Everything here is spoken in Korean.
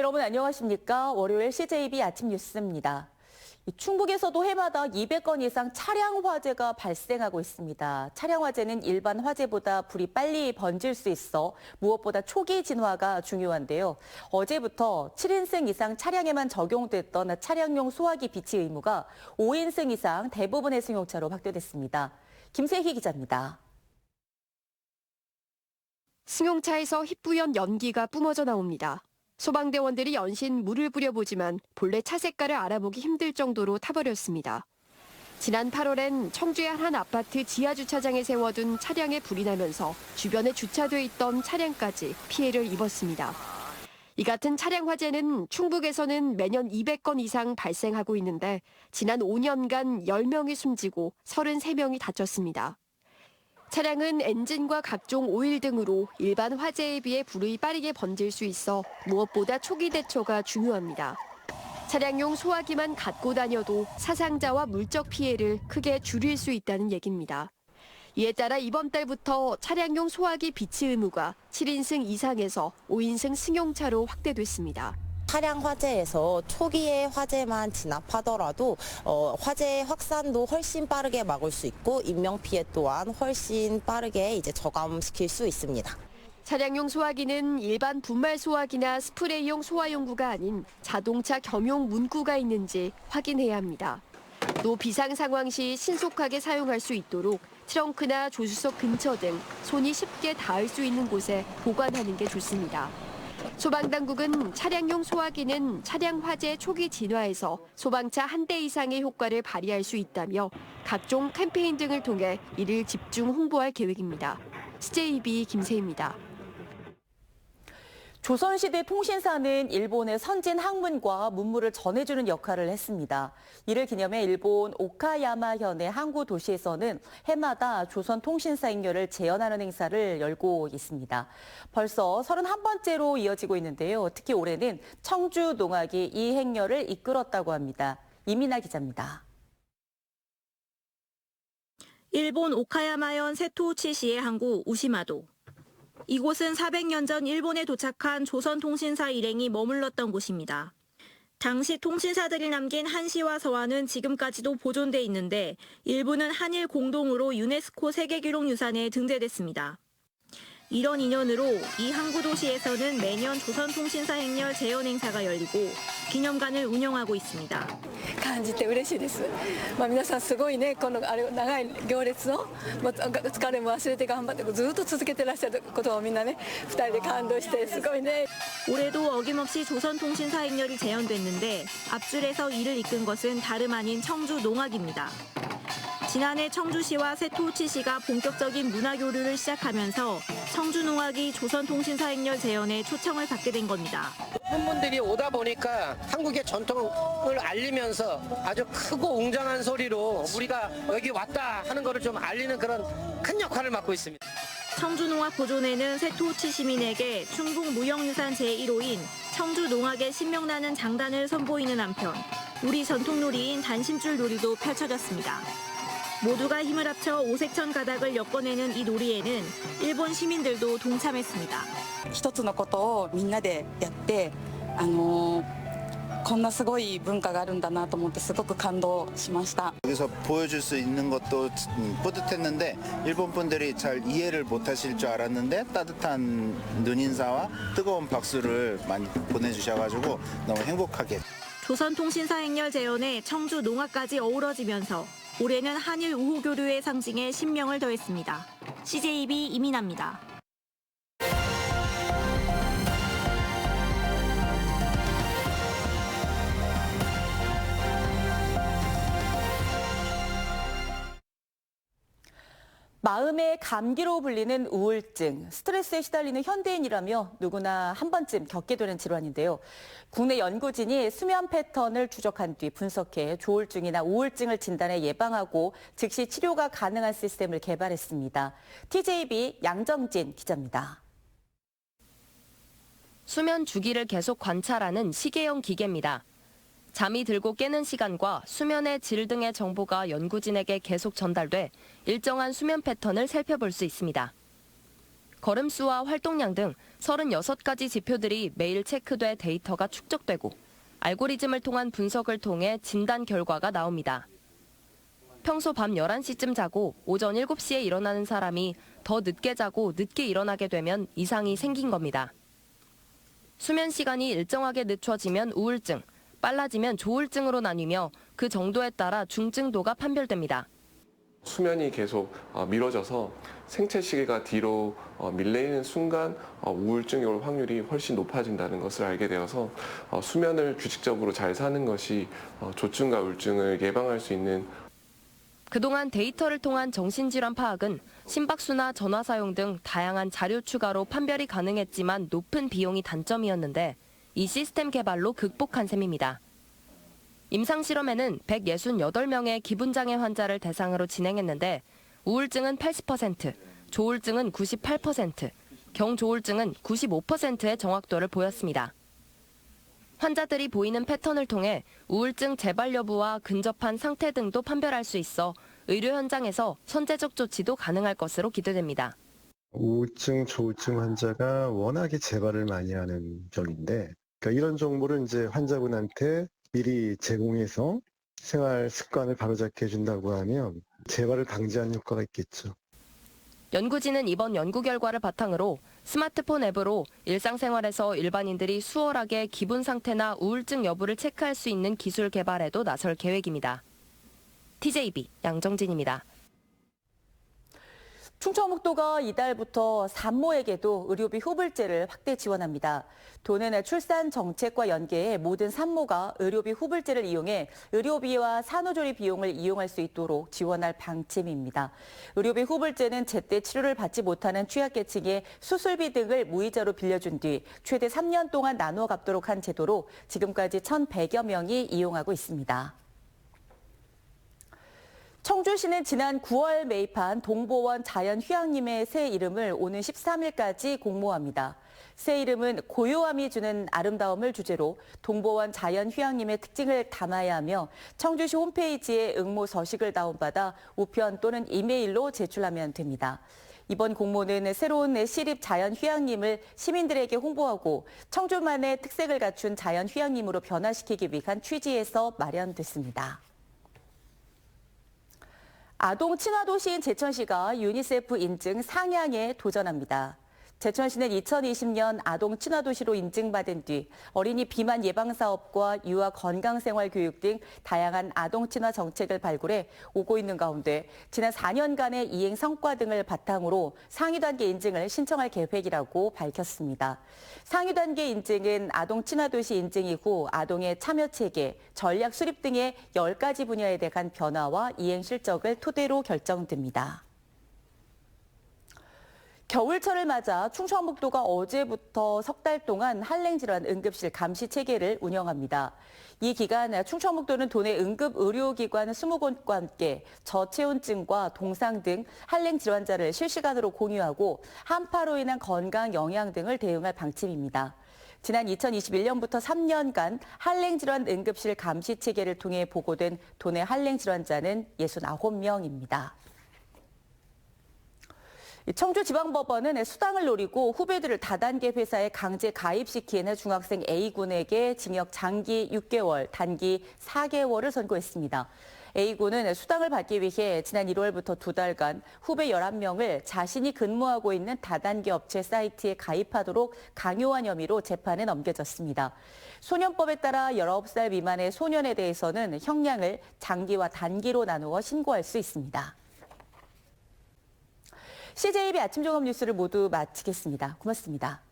네, 여러분 안녕하십니까? 월요일 CJB 아침 뉴스입니다. 충북에서도 해마다 200건 이상 차량 화재가 발생하고 있습니다. 차량 화재는 일반 화재보다 불이 빨리 번질 수 있어 무엇보다 초기 진화가 중요한데요. 어제부터 7인승 이상 차량에만 적용됐던 차량용 소화기 비치 의무가 5인승 이상 대부분의 승용차로 확대됐습니다. 김세희 기자입니다. 승용차에서 희뿌연 연기가 뿜어져 나옵니다. 소방대원들이 연신 물을 뿌려보지만 본래 차 색깔을 알아보기 힘들 정도로 타버렸습니다. 지난 8월엔 청주의 한 아파트 지하주차장에 세워둔 차량에 불이 나면서 주변에 주차돼 있던 차량까지 피해를 입었습니다. 이 같은 차량 화재는 충북에서는 매년 200건 이상 발생하고 있는데 지난 5년간 10명이 숨지고 33명이 다쳤습니다. 차량은 엔진과 각종 오일 등으로 일반 화재에 비해 불이 빠르게 번질 수 있어 무엇보다 초기 대처가 중요합니다. 차량용 소화기만 갖고 다녀도 사상자와 물적 피해를 크게 줄일 수 있다는 얘기입니다. 이에 따라 이번 달부터 차량용 소화기 비치 의무가 7인승 이상에서 5인승 승용차로 확대됐습니다. 차량 화재에서 초기에 화재만 진압하더라도 화재 확산도 훨씬 빠르게 막을 수 있고 인명 피해 또한 훨씬 빠르게 저감시킬 수 있습니다. 차량용 소화기는 일반 분말 소화기나 스프레이용 소화용구가 아닌 자동차 겸용 문구가 있는지 확인해야 합니다. 또 비상 상황 시 신속하게 사용할 수 있도록 트렁크나 조수석 근처 등 손이 쉽게 닿을 수 있는 곳에 보관하는 게 좋습니다. 소방당국은 차량용 소화기는 차량 화재 초기 진화에서 소방차 한 대 이상의 효과를 발휘할 수 있다며 각종 캠페인 등을 통해 이를 집중 홍보할 계획입니다. CJB 김세희입니다. 조선시대 통신사는 일본의 선진 학문과 문물을 전해주는 역할을 했습니다. 이를 기념해 일본 오카야마현의 항구 도시에서는 해마다 조선 통신사 행렬을 재현하는 행사를 열고 있습니다. 벌써 31번째로 이어지고 있는데요. 특히 올해는 청주 농악이 이 행렬을 이끌었다고 합니다. 이민아 기자입니다. 일본 오카야마현 세토우치시의 항구 우시마도. 이곳은 400년 전 일본에 도착한 조선통신사 일행이 머물렀던 곳입니다. 당시 통신사들이 남긴 한시와 서화는 지금까지도 보존돼 있는데 일부는 한일 공동으로 유네스코 세계기록유산에 등재됐습니다. 이런 인연으로 이 항구 do시에서는 매년 조선통신사 행렬 재현 행사가 열리고 기념관을 운영하고 있습니다. 感じて嬉しいです。皆さんすごいね、この長い行列を疲れも忘れて頑張ってずっと続けてらっしゃることをみんなね、2人で感動してすごいね。 올해도 어김없이 조선통신사 행렬이 재현됐는데 앞줄에서 이를 이끈 것은 다름 아닌 청주 농악입니다. 지난해 청주시와 세토우치시가 본격적인 문화교류를 시작하면서 청주 농악이 조선통신사 행렬 재현에 초청을 받게 된 겁니다. 팬분들이 오다 보니까 한국의 전통을 알리면서 아주 크고 웅장한 소리로 우리가 여기 왔다 하는 것을 좀 알리는 그런 큰 역할을 맡고 있습니다. 청주 농악 보존회는 세토우치 시민에게 충북 무형유산 제1호인 청주 농악의 신명나는 장단을 선보이는 한편 우리 전통놀이인 단심줄 놀이도 펼쳐졌습니다. 모두가 힘을 합쳐 오색천 가닥을 엮어내는 이 놀이에는 일본 시민들도 동참했습니다. 一つのことをみんなでやってこんなすごい文化があるんだなと思ってすごく感動しました. 여기서 보여줄 수 있는 것도 뿌듯했는데 일본 분들이 잘 이해를 못하실 줄 알았는데 따뜻한 눈인사와 뜨거운 박수를 많이 보내주셔가지고 너무 행복하게. 조선통신사 행렬 재현에 청주 농악까지 어우러지면서 올해는 한일 우호교류의 상징에 신명을 더했습니다. CJB 이민아입니다. 마음의 감기로 불리는 우울증, 스트레스에 시달리는 현대인이라며 누구나 한 번쯤 겪게 되는 질환인데요. 국내 연구진이 수면 패턴을 추적한 뒤 분석해 조울증이나 우울증을 진단해 예방하고 즉시 치료가 가능한 시스템을 개발했습니다. TJB 양정진 기자입니다. 수면 주기를 계속 관찰하는 시계형 기계입니다. 잠이 들고 깨는 시간과 수면의 질 등의 정보가 연구진에게 계속 전달돼 일정한 수면 패턴을 살펴볼 수 있습니다. 걸음수와 활동량 등 36가지 지표들이 매일 체크돼 데이터가 축적되고 알고리즘을 통한 분석을 통해 진단 결과가 나옵니다. 평소 밤 11시쯤 자고 오전 7시에 일어나는 사람이 더 늦게 자고 늦게 일어나게 되면 이상이 생긴 겁니다. 수면 시간이 일정하게 늦춰지면 우울증, 빨라지면 조울증으로 나뉘며 그 정도에 따라 중증도가 판별됩니다. 수면이 계속 미뤄져서 생체 시계가 뒤로 밀리는 순간 우울증이 올 확률이 훨씬 높아진다는 것을 알게 되어서 수면을 규칙적으로 잘 사는 것이 조증과 우울증을 예방할 수 있는. 그동안 데이터를 통한 정신질환 파악은 심박수나 전화 사용 등 다양한 자료 추가로 판별이 가능했지만 높은 비용이 단점이었는데 이 시스템 개발로 극복한 셈입니다. 임상실험에는 168명의 기분장애 환자를 대상으로 진행했는데 우울증은 80%, 조울증은 98%, 경조울증은 95%의 정확도를 보였습니다. 환자들이 보이는 패턴을 통해 우울증 재발 여부와 근접한 상태 등도 판별할 수 있어 의료 현장에서 선제적 조치도 가능할 것으로 기대됩니다. 우울증, 조울증 환자가 워낙에 재발을 많이 하는 병인데, 그러니까 이런 정보를 이제 환자분한테 미리 제공해서 생활 습관을 바로잡게 해준다고 하면 재발을 방지하는 효과가 있겠죠. 연구진은 이번 연구 결과를 바탕으로 스마트폰 앱으로 일상생활에서 일반인들이 수월하게 기분 상태나 우울증 여부를 체크할 수 있는 기술 개발에도 나설 계획입니다. TJB 양정진입니다. 충청북도가 이달부터 산모에게도 의료비 후불제를 확대 지원합니다. 도는 출산 정책과 연계해 모든 산모가 의료비 후불제를 이용해 의료비와 산후조리 비용을 이용할 수 있도록 지원할 방침입니다. 의료비 후불제는 제때 치료를 받지 못하는 취약계층에 수술비 등을 무이자로 빌려준 뒤 최대 3년 동안 나누어 갚도록 한 제도로 지금까지 1,100여 명이 이용하고 있습니다. 청주시는 지난 9월 매입한 동보원 자연휴양림의 새 이름을 오는 13일까지 공모합니다. 새 이름은 고요함이 주는 아름다움을 주제로 동보원 자연휴양림의 특징을 담아야 하며 청주시 홈페이지에 응모 서식을 다운받아 우편 또는 이메일로 제출하면 됩니다. 이번 공모는 새로운 시립 자연휴양림을 시민들에게 홍보하고 청주만의 특색을 갖춘 자연휴양림으로 변화시키기 위한 취지에서 마련됐습니다. 아동 친화도시인 제천시가 유니세프 인증 상향에 도전합니다. 제천시는 2020년 아동 친화도시로 인증받은 뒤 어린이 비만 예방 사업과 유아 건강생활 교육 등 다양한 아동 친화 정책을 발굴해 오고 있는 가운데 지난 4년간의 이행 성과 등을 바탕으로 상위 단계 인증을 신청할 계획이라고 밝혔습니다. 상위 단계 인증은 아동 친화도시 인증 이후 아동의 참여 체계, 전략 수립 등의 10가지 분야에 대한 변화와 이행 실적을 토대로 결정됩니다. 겨울철을 맞아 충청북도가 어제부터 석 달 동안 한랭질환 응급실 감시 체계를 운영합니다. 이 기간 충청북도는 도내 응급의료기관 20곳과 함께 저체온증과 동상 등 한랭질환자를 실시간으로 공유하고 한파로 인한 건강 영향 등을 대응할 방침입니다. 지난 2021년부터 3년간 한랭질환 응급실 감시 체계를 통해 보고된 도내 한랭질환자는 69명입니다. 청주지방법원은 수당을 노리고 후배들을 다단계 회사에 강제 가입시킨 중학생 A군에게 징역 장기 6개월, 단기 4개월을 선고했습니다. A군은 수당을 받기 위해 지난 1월부터 2달간 후배 11명을 자신이 근무하고 있는 다단계 업체 사이트에 가입하도록 강요한 혐의로 재판에 넘겨졌습니다. 소년법에 따라 19살 미만의 소년에 대해서는 형량을 장기와 단기로 나누어 신고할 수 있습니다. CJB 아침 종합 뉴스를 모두 마치겠습니다. 고맙습니다.